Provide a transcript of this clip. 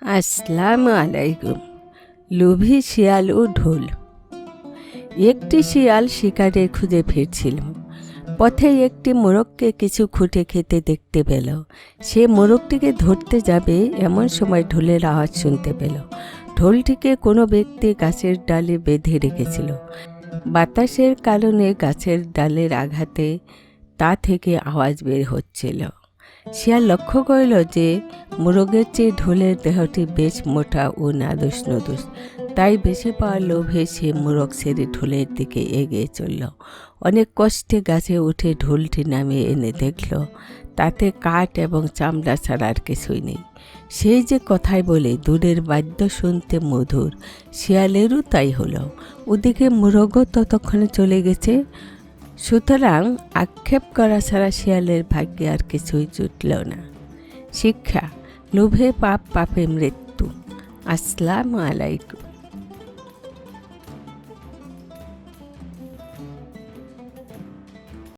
আসসালামু আলাইকুম। লোভী শিয়াল ও ঢোল। একটি শিয়াল শিকারের খুঁজে ফিরছিল। পথে একটি মোরগকে কিছু খুঁটে খেতে দেখতে পেল। সে মোরগটিকে ধরতে যাবে এমন সময় ঢোলের আওয়াজ শুনতে পেল। ঢোলটিকে কোনো ব্যক্তি গাছের ডালে বেঁধে রেখেছিল। বাতাসের কারণে গাছের ডালের আঘাতে তা থেকে আওয়াজ বের হচ্ছিল। শিয়াল লক্ষ্য করল যে মোরগের চেয়ে ঢোলের দেহটি বেশ মোটা ও নাদুস নদুস। তাই বেশি পাওয়ার লোভে সে মোরগ ছেড়ে ঢোলের দিকে এগিয়ে চলল। অনেক কষ্টে গাছে উঠে ঢোলটি নামিয়ে এনে দেখল তাতে কাঠ এবং চামড়া ছাড়া আর কিছুই নেই। সেই যে কথায় বলে দূরের বাদ্য শুনতে মধুর, শিয়ালেরও তাই হলো। ওদিকে মোরগও ততক্ষণে চলে গেছে। সুতরাং আক্ষেপ করা ছাড়া শিয়ালের ভাগ্যে আর কিছুই জুটল না। শিক্ষা: লোভে পাপ, পাপে মৃত্যু। আসসালামু আলাইকুম।